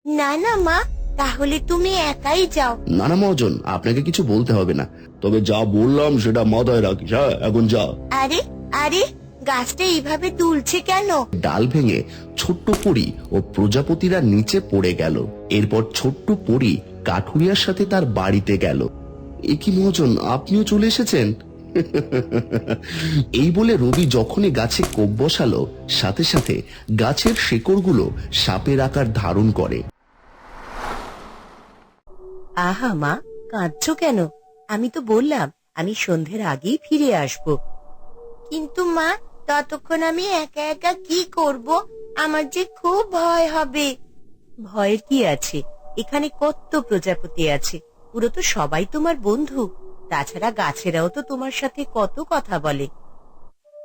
না না মা, তাহলে তুমি একাই যাও। না না মহাজন, আপনাকে কিছু বলতে হবে না, তবে যা বললাম সেটা মাথায় রাখিস। হ্যাঁ, এখন যা। আরে আরে, গাছটা এইভাবে দুলছে কেন? ডাল ভেঙে ছোট্ট পরী ও প্রজাপতিরা নিচে পড়ে গেল। এরপর ছোট্ট পরী কাঠুরিয়ার সাথে তার বাড়িতে গেল। এ কি মহাজন, আপনিও চলে এসেছেন? এই বলে রবি যখনই গাছে কোপ বসালো, সাথে সাথে গাছের শেকড়গুলো সাপের আকার ধারণ করে। আহা মা, কাঁদছো কেন? আমি তো বললাম আমি সন্ধ্যের আগেই ফিরে আসব। কিন্তু মা, ততক্ষণ আমি একা একা কি করব? আমার যে খুব ভয় হবে। ভয়ের কি আছে? এখানে কত প্রজাপতি আছে, পুরো তো সবাই তোমার বন্ধু। তাছাড়া গাছেরাও তো তোমার সাথে কত কথা বলে।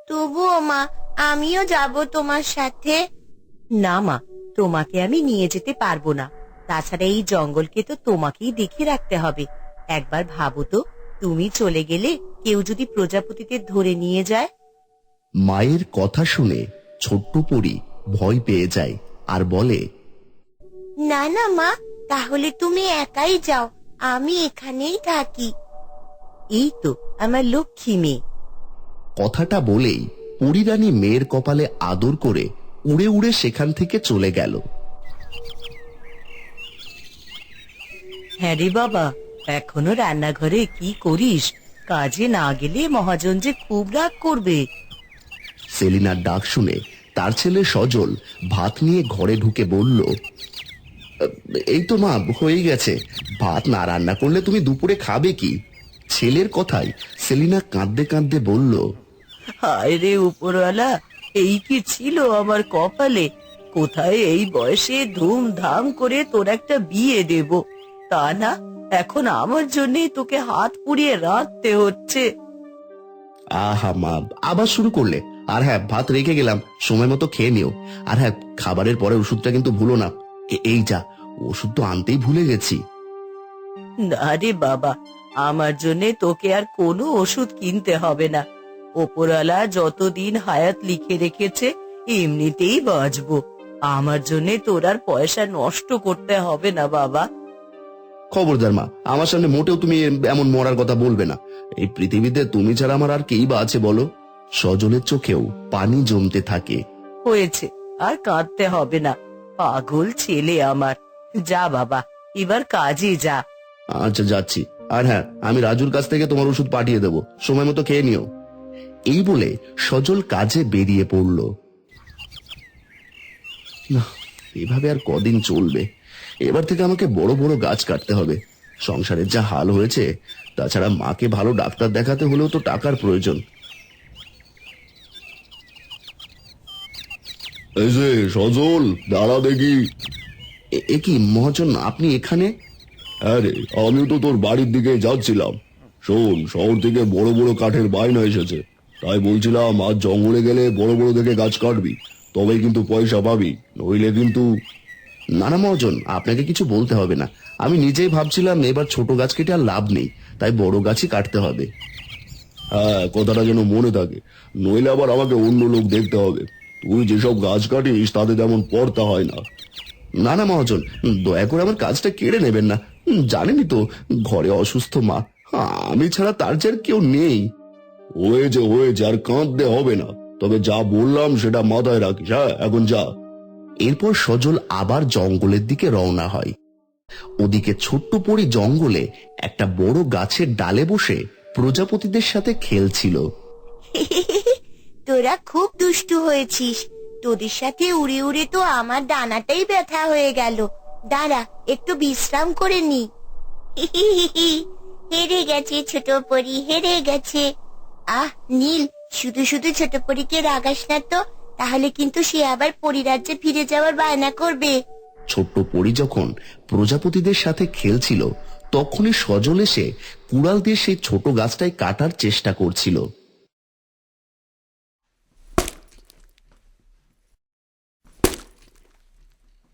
তবুও মা, আমিও যাব তোমার সাথে। না মা, তোমাকে আমি নিয়ে যেতে পারবো না। তাছাড়া এই জঙ্গলকে তো তোমাকেই দেখে রাখতে হবে। একবার ভাবো তো, তুমি চলে গেলে কেউ যদি প্রজাপতিদের ধরে নিয়ে যায়। মায়ের কথা শুনে ছোট্ট পরী ভয় পেয়ে যায় আর বলে, না না মা, তাহলে তুমি একাই যাও, আমি এখানেই থাকি। এই তো আমার লক্ষ্মী মেয়ে। কথাটা বলেই পরীরানী মেয়ের কপালে আদর করে উড়ে উড়ে সেখান থেকে চলে গেল। হ্যাঁ রে বাবা, এখনো রান্নাঘরে কি করিস? কাজে না গেলে মহাজন যে খুব রাগ করবে। সেলিনার ডাক শুনে তার ছেলে সজল ভাত নিয়ে ঘরে ঢুকে বলল, এই তো মা, হয়ে গেছে। ভাত না রান্না করলে তুমি দুপুরে খাবে কি? ছেলের কথায় সেলিনা কাঁদতে কাঁদতে বলল, হায় রে উপরওয়ালা, এই কি ছিল আমার কপালে? কোথায় এই বয়সে ধুমধাম করে তোর একটা বিয়ে দেব, তা না এখন আমার জন্যই তোকে হাত পুড়িয়ে রাঁধতে হচ্ছে। আহা মা, আবার শুরু করলে? আর হ্যাঁ, ভাত রেখে গেলাম, সময় মতো খেয়ে নিও। আর হ্যাঁ, খাবারের পরে ওষুধটা কিন্তু ভুলো না। এই যা, ওষুধ তো আনতেই ভুলে গেছি। না রে বাবা, আমার জন্যে তোকে আর কোনো ওষুধ কিনতে হবে না। ওপরওয়ালা যতদিন হায়াত লিখে রেখেছে এমনিতেই বাঁচবো। আমার জন্যে তোর আর পয়সা নষ্ট করতে হবে না বাবা। খবরদার মা, আমার সামনে মোটেও তুমি এমন মরার কথা বলবে না। এই পৃথিবীতে তুমি ছাড়া আমার আর কেই বা আছে বলো? সজলের চোখেও পানি জমতে থাকে। হয়েছে, আর কাঁদতে হবে না। পাগল ছেলে আমার। যা বাবা, এবার কাজে যা। আচ্ছা, যাচ্ছি। আর হ্যাঁ, আমি রাজুর কাছ থেকে তোমার ওষুধ পাঠিয়ে দেবো, সময় মতো খেয়ে নিও। এই বলে সজল কাজে বেরিয়ে পড়ল। না, এভাবে আর কদিন চলবে? এবার থেকে আমাকে বড় বড় গাছ কাটতে হবে। সংসারের যা হাল হয়েছে, তাছাড়া মাকে ভালো ডাক্তার দেখাতে হলেও তো টাকার প্রয়োজন। এই যে সজল, দাঁড়া দেখি। এ কি মহাজন, আপনি এখানে? আরে, আমিও তো তোর বাড়ির দিকে যাচ্ছিলাম। শোন, শহর থেকে বড় বড় কাঠের বায়না এসেছে, তাই বলছিলাম আজ জঙ্গলে গেলে বড় বড় দেখে গাছ কাটবি, তবেই কিন্তু পয়সা পাবি, নইলে কিন্তু। না না মহাজন, আপনাকে কিছু বলতে হবে না। আমি নিজেই ভাবছিলাম এবার ছোট গাছ কেটে আর লাভ নেই, তাই বড় গাছই কাটতে হবে। হ্যাঁ, কথাটা যেন মনে থাকে, নইলে আবার আমাকে অন্য লোক দেখতে হবে। তুই যেসব গাছ কাটিস তাতে তেমন পড়তা হয় না। না না মহাজন, দয়া করে আমার কাজটা কেড়ে নেবেন না। জানেনই তো, ঘরে অসুস্থ মা, আমি ছাড়া তার যে আর কেউ নেই। হয়েছে হয়েছে, আর কাঁদতে হবে না, তবে যা বললাম সেটা মাথায় রাখিস। হ্যাঁ, এখন যা। এরপর সজল আবার জঙ্গলের দিকে রওনা হয়। ওদিকে ছোট্ট পরী জঙ্গলে একটা বড় গাছের ডালে বসে প্রজাপতিদের সাথে খেলছিল। তোরা খুব দুষ্টু হয়েছিস। তোদের সাথে উড়ে উড়ে তো আমার ডানাটাই ব্যথা হয়ে গেল। দাঁড়া, একটু বিশ্রাম করে নি। হেরে গেছে ছোট পরী, হেরে গেছে। আহ নীল, শুধু শুধু ছোট পরীকে রাগাস না তো, তাহলে কিন্তু সে আবার পরিরাজ্যে ফিরে যাওয়ার বায়না করবে। ছোট্ট পরী যখন প্রজাপতিদের সাথে খেলছিল, তখনই সজল এসে কুড়াল দিয়ে সেই ছোট গাছটাই কাটার চেষ্টা করছিল।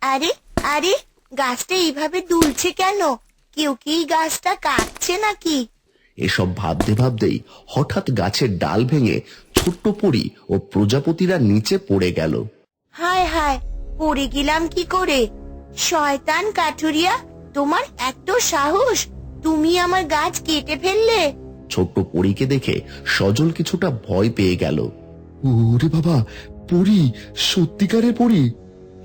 আরে আরে, গাছটা এইভাবে দুলছে কেন? কেউ কি গাছটা কাটছে নাকি? এসব ভাবতে ভাবতেই হঠাৎ গাছের ডাল ভেঙে ছোট্ট পরী ও প্রজাপতিরা নিচে পড়ে গেল। হায় হায়, পড়ে গেলাম কি করে? শয়তান কাঠুরিয়া, তোমার এত সাহস! তুমি আমার গাছ কেটে ফেললে। ছোট্ট পরীকে দেখে সজল কিছুটা ভয় পেয়ে গেল। ওরে বাবা, পরী, সত্যিকারের পরী?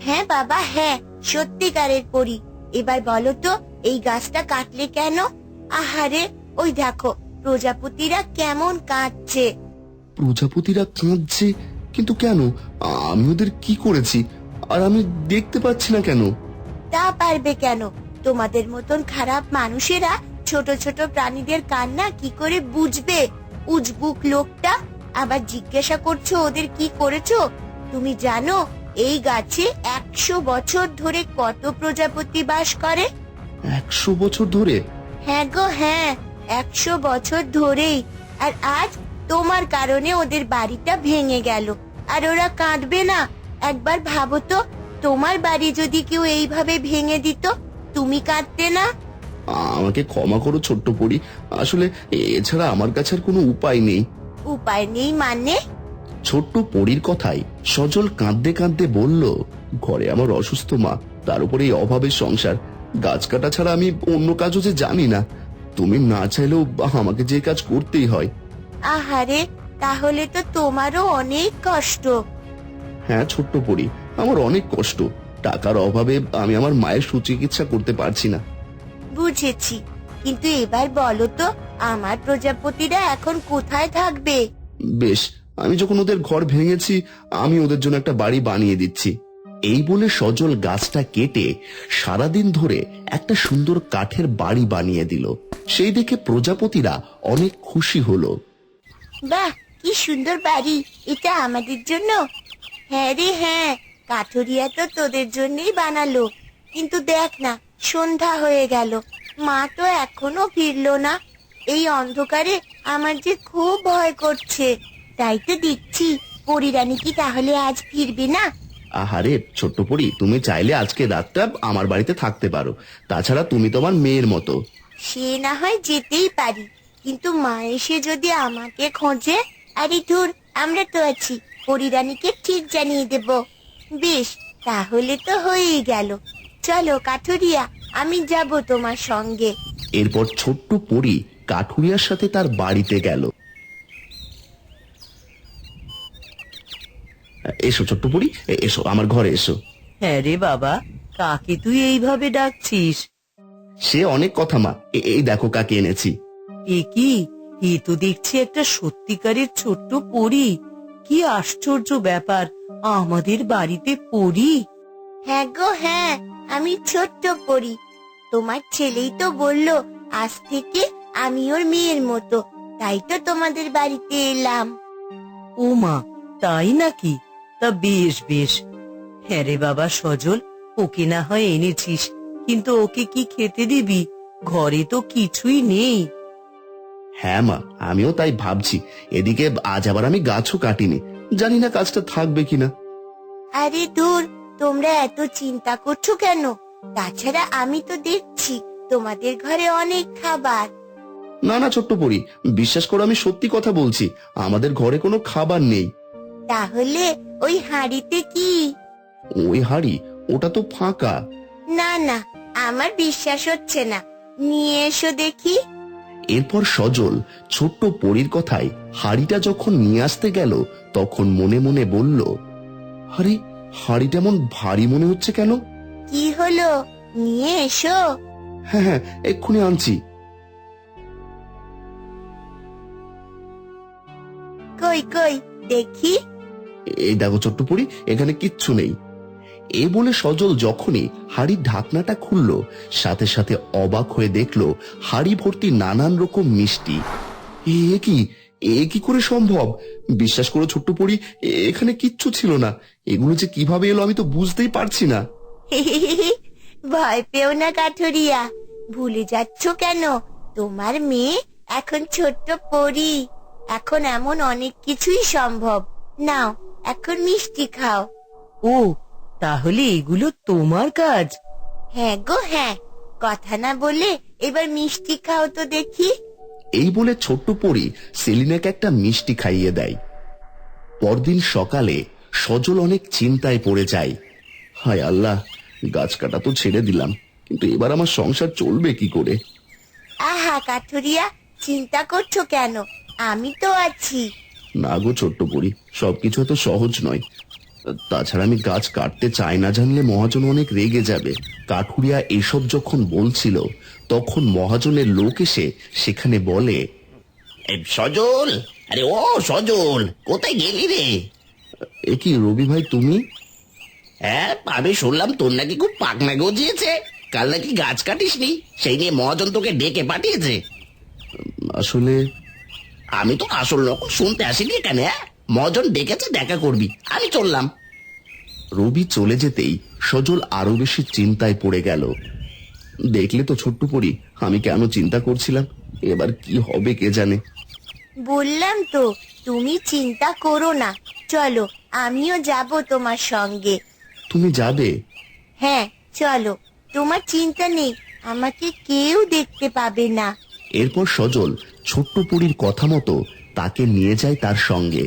হ্যাঁ বাবা, হ্যাঁ, সত্যিকারের পরী। এবার বলো তো, এই গাছটা কাটলে কেন? আহারে, ওই দেখো প্রজাপতিরা কেমন কাঁদছে। প্রজাপতিরা কাঁদছে? কিন্তু কেন? আমি ওদের কি করেছি? আর আমি দেখতে পাচ্ছি না কেন? তা পারবে কেন? তোমাদের মতন খারাপ মানুষেরা ছোট ছোট প্রাণীদের কান্না কি করে বুঝবে? উজবুক লোকটা, আবার জিজ্ঞাসা করছো ওদের কি করেছো? তুমি জানো এই গাছে 100 বছর ধরে কত প্রজাপতি বাস করে? 100 বছর ধরে? হ্যাঁ গো হ্যাঁ, 100 বছর ধরেই। আর আজ তোমার কারণে ওদের বাড়িটা ভেঙে গেল, আর ওরা কাঁদবে না? একবার ভাবো তো, তোমার বাড়ি যদি কেউ এইভাবে ভেঙে দিত, তুমি কাঁদতে না? আমাকে ক্ষমা করো ছোট্ট পরী, আসলে এছাড়া আমার কাছে আর কোনো উপায় নেই। উপায় নেই মানে? ছোট্ট পরীর কথায় সজল কাঁদতে কাঁদতে বলল, ঘরে আমার অসুস্থ মা, তার উপরে এই অভাবের সংসার, গাছ কাটা ছাড়া আমি অন্য কাজও যে জানি না। তুমি না চাইলেও আমাকে যে কাজ করতেই হয়। আহারে, তাহলে তো তোমারও অনেক কষ্ট। হ্যাঁ ছোট্ট পরী, আমার অনেক কষ্ট। টাকার অভাবে আমি আমার মায়ের সুচিকিৎসা করতে পারছি না। বুঝেছি, কিন্তু এবার বলো তো, আমার প্রজাপতিরা এখন কোথায় থাকবে? বেশ, আমি যখন ওদের ঘর ভেঙেছি, আমি ওদের জন্য একটা বাড়ি বানিয়ে দিচ্ছি। এই বলে সজল গাছটা কেটে সারাদিন ধরে একটা সুন্দর কাঠের বাড়ি বানিয়ে দিল। সেই দেখে প্রজাপতিরা অনেক খুশি হলো। বাহ, কি সুন্দর বাড়ি! এটা আমাদের জন্য? হ্যাঁ রে হ্যাঁ, কাঠুরিয়া তো তোদের জন্যই বানালো। কিন্তু দেখ না, সন্ধ্যা হয়ে গেল, মা তো এখনো ফিরলো না। এই অন্ধকারে আমার যে খুব ভয় করছে। তাই তো দেখছি, পরিরানী কি তাহলে আজ ফিরবে না? আহারে ছোট্ট পরী, তুমি চাইলে আজকে রাতটা আমার বাড়িতে থাকতে পারো। তাছাড়া তুমি তোমার মেয়ের মতো। সে না হয় যেতেই পারি, কিন্তু মা এসে যদি আমাকে খোঁজে? আরে ধুর, আমরা তো আছি, পরিরানীকে ঠিক জানিয়ে দেব। বেশ, তাহলে তো হয়েই গেল। চলো কাঠুরিয়া, আমি যাব তোমার সঙ্গে। এরপর ছোট্ট পরী কাঠুরিয়ার সাথে তার বাড়িতে গেল। এসো ছোট্ট পরী, এসো আমার ঘরে এসো। হ্যাঁ রে বাবা, কাকে তুই এইভাবে ডাকছিস? সে অনেক কথা মা, এই দেখো কাকে এনেছি। এ কি? এ তো দেখছি একটা সত্যিকারের ছোট্ট পরী। কি আশ্চর্য ব্যাপার, আমাদের বাড়িতে পরী! হ্যাঁ গো হ্যাঁ, আমি ছোট্ট পরি। তোমার ছেলেই তো বললো আজ থেকে আমি ওর মেয়ের মতো, তাই তো তোমাদের বাড়িতে এলাম। ও মা, তাই নাকি? তা বেশ বেশ। হ্যাঁ রে বাবা সজল, ওকে না হয় এনেছিস, কিন্তু ওকে কি খেতে দিবি? ঘরে তো কিছুই নেই। হ্যাঁ মা, আমিও তাই ভাবছি। এদিকে আজ আবার আমি গাছও কাটিনি, জানি না কাজটা থাকবে কিনা। আরে দূর, তোমরা এত চিন্তা করছো কেন? তাছাড়া আমি তো দেখছি তোমাদের ঘরে অনেক খাবার। না না ছোট্ট পরী, বিশ্বাস করো আমি সত্যি কথা বলছি, আমাদের ঘরে কোনো খাবার নেই। তাহলে ওই হাঁড়িতে কি? ওই হাঁড়ি, ওটা তো ফাঁকা। না না, আমার বিশ্বাস হচ্ছে না, নিয়ে এসো দেখি। এরপর সজল ছোট্ট পরীর কথায় হাঁড়িটা যখন নিয়ে আসতে গেল, তখন মনে মনে বলল, আরে হাঁড়িটা এমন ভারী মনে হচ্ছে কেন? কি হলো, নিয়ে এসো। হ্যাঁ হ্যাঁ, এক্ষুনি আনছি। কই কই দেখি। এই দেখো ছোট্ট পরী, এখানে কিচ্ছু নেই। এই বলে সজল যখনই হাড়ির ঢাকনাটা খুলল, সাথে সাথে অবাক হয়ে দেখলো হাড়ি ভর্তি নানান রকম মিষ্টি। এ কি, এ কি করে সম্ভব? বিশ্বাস করো ছোট্ট পরী, এখানে কিচ্ছু ছিল না। এগুলো যে কিভাবে এলো আমি তো বুঝতেই পারছি না। ভয় পেও না কাঠুরিয়া, ভুলে যাচ্ছ কেন? তোমার মেয়ে এখন ছোট্ট পরী, এখন এমন অনেক কিছুই সম্ভব। নাও, এখন মিষ্টি খাও। ও, তাহলে এগুলো তোমার কাজ? হ্যাঁ গো হ্যাঁ, কথা না বলে এবার মিষ্টি খাও তো দেখি। এই বলে ছোট্ট পরী সেলিনাকে একটা মিষ্টি খাইয়ে দেয়। পরদিন সকালে সজল অনেক চিন্তায় পড়ে যায়। হায় আল্লাহ, গাছ কাটা তো ছেড়ে দিলাম, কিন্তু এবার আমার সংসার চলবে কি করে? আহা কাঠুরিয়া, চিন্তা করছো কেন? আমি তো আছি। না গো ছোট্ট পরি, সবকিছু এত সহজ নয়। তাছাড়া আমি গাছ কাটতে চাই না জানলে মহাজন অনেক রেগে যাবে। কাঠুরিয়া এসব যখন বলছিল তখন মহাজনের লোক এসে সেখানে বলে, সজল, আরে ও সজল, কোথায় গেলি রে? এ কি রবি ভাই তুমি? হ্যাঁ, আমি শুনলাম তোর নাকি খুব পাকনা গজিয়েছে। কাল নাকি গাছ কাটিসনি, সেই নিয়ে মহাজন তোকে ডেকে পাঠিয়েছে। আসলে আমি তো আসল রকম শুনতে আসিনি এখানে। মহাজন ডেকেছে, দেখা করবি, আমি চললাম। রবি চলে যেতেই সজল আরো বেশি চিন্তায় পড়ে গেল। দেখলে তো ছোট্ট পরি, আমি কেন চিন্তা করছিলাম, এবার কি হবে কে জানে। বললাম তো, তুমি চিন্তা করো না। চলো, আমিও যাব তোমার সঙ্গে। তুমি যাবে? হ্যাঁ চলো, তোমার চিন্তা নেই, আমাকে কেউ দেখতে পাবে না। এরপর সজল ছোট্ট পরীর কথা মতো তাকে নিয়ে যায় তার সঙ্গে।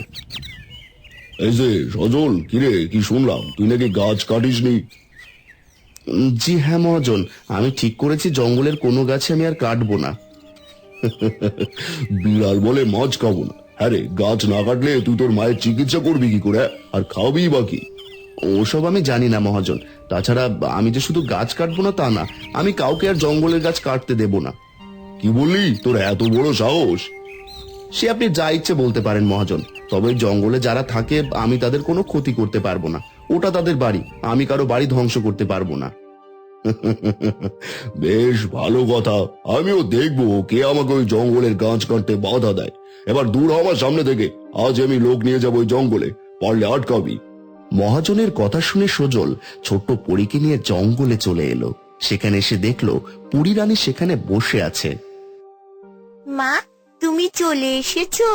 এই যে সজল, কিরে কি শুনলাম তুই নাকি গাছ কাটিসনি? জি হ্যাঁ মহাজন, আমি ঠিক করেছি জঙ্গলের কোনো গাছে আমি আর কাটবো না। বিড়াল বলে মাছ খাবো না। হ্যাঁ রে, গাছ না কাটলে তুই তোর মায়ের চিকিৎসা করবি কি করে, আর খাওয়াবি বা কি? ওসব আমি জানি না মহাজন। তাছাড়া আমি যে শুধু গাছ কাটবো না তা না, আমি কাউকে আর জঙ্গলের গাছ কাটতে দেব না। কি বললি, তোর এত বড় সাহস? সে আপনি যা ইচ্ছে বলতে পারেন মহাজন, তবে জঙ্গলে যারা থাকে আমি তাদের কোনো ক্ষতি করতে পারবো না। ওটা তাদের বাড়ি, আমি কারো বাড়ি ধ্বংস করতে পারবো না। বেশ ভালো কথা, আমিও দেখবো কে আমাকে ওই জঙ্গলের গাছ কাটতে বাধা দেয়। এবার দূর হ আমার সামনে থেকে, আজ আমি লোক নিয়ে যাবো ওই জঙ্গলে, পারলে আটকাবি। মহাজনের কথা শুনে সজল ছোট্ট পরীকে নিয়ে জঙ্গলে চলে এলো। সেখানে এসে দেখলো পরী রানী সেখানে বসে আছে। মা, তুমি চলে এসেছো?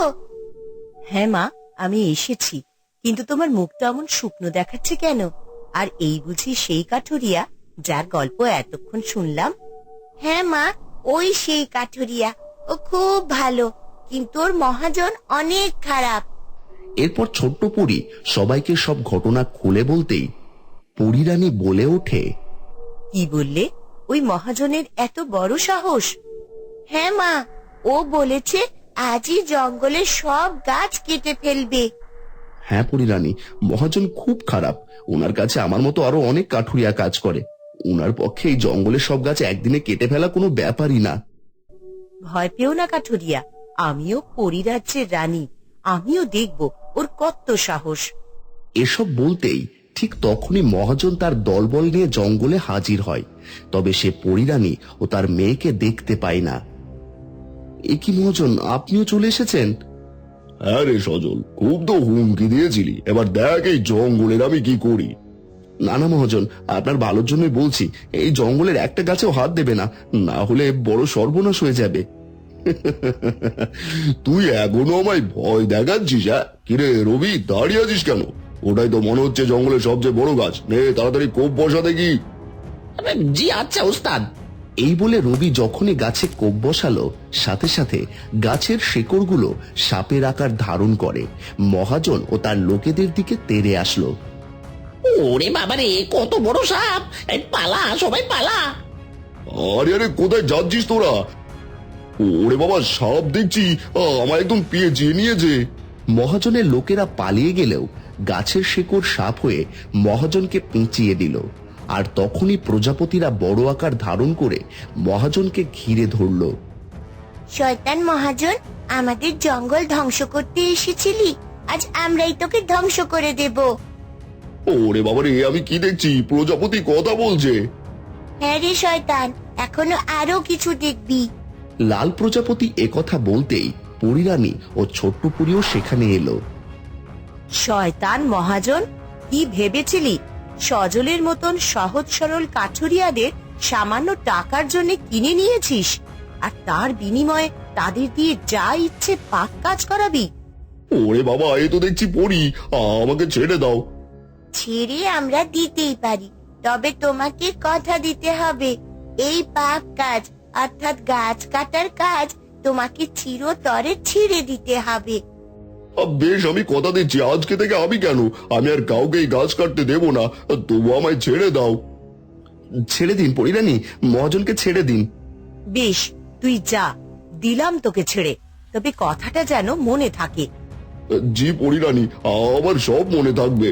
হ্যাঁ মা, আমি এসেছি, কিন্তু তোমার মুখটা এমন শুকনো দেখাচ্ছে কেন? আর এই বুঝি সেই কাঠুরিয়া যার গল্প এতক্ষণ শুনলাম? হ্যাঁ মা, ওই সেই কাঠুরিয়া। ও খুব ভালো, কিন্তু ওর মহাজন অনেক খারাপ। এরপর ছোট্ট পরী সবাইকে সব ঘটনা খুলে বলতেই পরী রানী বলে ওঠে, কি বললে? ওই মহাজনের এত বড় সাহস? হ্যাঁ মা, ও বলেছে আজই জঙ্গলের সব গাছ কেটে ফেলবে। হ্যাঁ পরী রানী, মহাজন খুব খারাপ। ওনার কাছে আমার মতো আরো অনেক কাঠুরিয়া কাজ করে। ওনার পক্ষে এই জঙ্গলের সব গাছ একদিনে কেটে ফেলা কোনো ব্যাপারই না। ভয় পেও না কাঠুরিয়া, আমিও পরিরাজ্যের রানী, আমিও দেখব ওর কত সাহস। এসব বলতেই ঠিক তখনই মহাজন তার দলবল নিয়ে জঙ্গলে হাজির হয়। তবে সে পরী রানী ও তার মেয়েকে দেখতে পায় না। এ কি মহাজন, আপনিও চলে এসেছেন? হ্যাঁ রে সজল, খুব তো হুমকি দিয়েছিলি, এবার দেখ এই জঙ্গলের আমি কি করি। না না মহাজন, আপনার ভালোর জন্যই বলছি, এই জঙ্গলের একটা গাছেও হাত দেবে না, না হলে বড় সর্বনাশ হয়ে যাবে। তুই এখনো আমায় ভয় দেখাচ্ছিস? হ্যাঁ কিরে রবি, দাঁড়িয়ে আছিস কেন? ওটাই তো মনে হচ্ছে জঙ্গলের সবচেয়ে বড় গাছ। নে তাড়াতাড়ি কোপ বসা দেখি। জি আচ্ছা উস্তাদ। এই বলে রবি যখনই গাছে কোপ বসালো, সাথে সাথে গাছের শেকড়গুলো সাপের আকার ধারণ করে মহাজন ও তার লোকেদের দিকে তেড়ে আসলো। ওরে বাবারে, কত বড় সাপ! এই পালা, সবাই পালা! আরে আরে, কোথায় যাচ্ছিস তোরা? ওরে বাবা, সাপ দেখছি, আমার একদম পেঁচিয়ে নিয়েছে। মহাজনের লোকেরা পালিয়ে গেলেও গাছের শেকড় সাপ হয়ে মহাজনকে পেঁচিয়ে দিল। আর তখনই প্রজাপতিরা বড় আকার ধারণ করে মহাজনকে ঘিরে ধরল। শয়তান মহাজন, আমাদের জঙ্গল ধ্বংস করতে এসেছিলি, আজ আমরাই তোকে ধ্বংস করে দেব। ওরে বাবা রে, আমি কি দেখছি, প্রজাপতি কথা বলছে। হ্যাঁ রে শয়তান, এখনো আরো কিছু দেখবি। লাল প্রজাপতি একথা বলতেই পরী রানী ও ছোট্ট পরীও সেখানে এলো। শয়তান মহাজন, কি ভেবেছিলি সজলের মতন সহজ সরল কাঠুরিয়াদের সামান্য টাকার জন্য কিনে নিয়েছিস, আর তার বিনিময়ে তাদের দিয়ে যা ইচ্ছে পাক কাজ করাবি? ওরে বাবা, এ তো দেখছি পরী, আমাকে ছেড়ে দাও। ছেড়ে আমরা দিতেই পারি, তবে তোমাকে কথা দিতে হবে এই পাপ কাজ অর্থাৎ গাছ কাটার কাজ তোমাকে চিরতরে ছেড়ে দিতে হবে। বেশ, আমি কথা দিচ্ছি, আজকে থেকে আমি কেন, আমি আর কাউকে এই গাছ কাটতে দেব না, তবু আমায় ছেড়ে দাও। ছেড়ে দিন পরিরানী, মহাজনকে ছেড়ে দিন। বেশ, তুই যা, দিলাম তোকে ছেড়ে, তবে কথাটা যেন মনে থাকে। জি পরিরানী, আমার সব মনে থাকবে।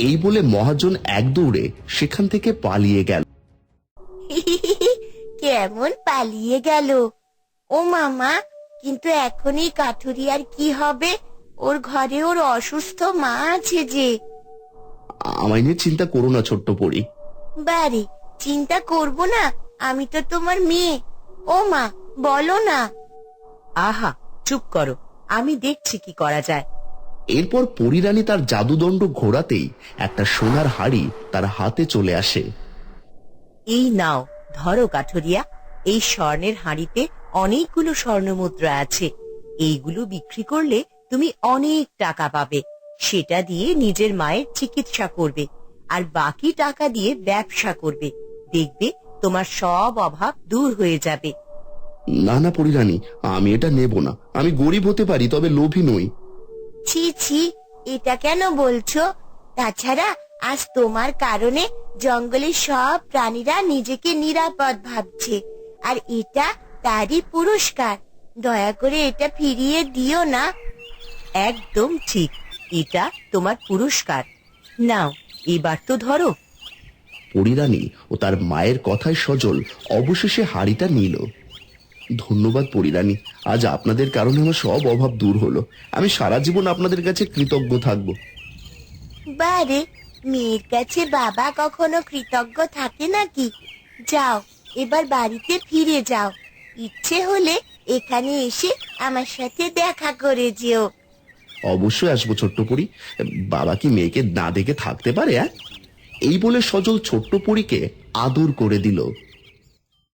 এই বলে মহাজন এক দৌড়ে সেখান থেকে পালিয়ে গেল। কেমন পালিয়ে গেল। ও মামা, কিন্তু এখনই কাঠুরিয়ার কি হবে? ওর ঘরে ওর অসুস্থ মা আছে যে। আমায় নিয়ে চিন্তা করো না ছোট্ট পরি। বারে, চিন্তা করব না, আমি তো তোমার মেয়ে। ও মা, বলো না। আহা, চুপ করো, আমি দেখছি কি করা যায়। এরপর পরিরানী তার জাদুদণ্ড ঘোরাতেই একটা সোনার হাড়ি তার হাতে চলে আসে। এই নাও, ধরো কাঠুরিয়া, এই স্বর্ণের হাঁড়িতে অনেকগুলো স্বর্ণ মুদ্রা আছে। এইগুলো বিক্রি করলে তুমি অনেক টাকা পাবে। সেটা দিয়ে নিজের মায়ের চিকিৎসা করবে, আর বাকি টাকা দিয়ে ব্যবসা করবে। দেখবে তোমার সব অভাব দূর হয়ে যাবে। না না পরিরানী, আমি এটা নেব না। আমি গরিব হতে পারি, তবে লোভী নই। ছি ছি, এটা কেন বলছো? তাছাড়া আজ তোমার কারণে জঙ্গলের সব প্রাণীরা নিজেকে নিরাপদ ভাবছে, আর এটা তারই পুরস্কার। দয়া করে এটা ফিরিয়ে দিও না। একদম ঠিক, এটা তোমার পুরস্কার। নাও, এবার তো ধরো। পরিরানী ও তার মায়ের কথায় সজল অবশেষে হাড়িটা নিল। ধন্যবাদ পরিরানী, আজ আপনাদের কারণে আমার সব অভাব দূর হলো। আমি সারা জীবন আপনাদের কাছে কৃতজ্ঞ থাকব। বারে, মেয়ের কাছে বাবা কখনো কৃতজ্ঞ থাকে নাকি? যাও, এবার বাড়িতে ফিরে যাও। ইচ্ছে হলে এখানে এসে আমার সাথে দেখা করে যেও। অবশ্যই আসবো ছোট্ট পরি। বাবা কি মেয়েকে না দেখে থাকতে পারে? এই বলে সজল ছোট্ট পরীকে আদর করে দিল।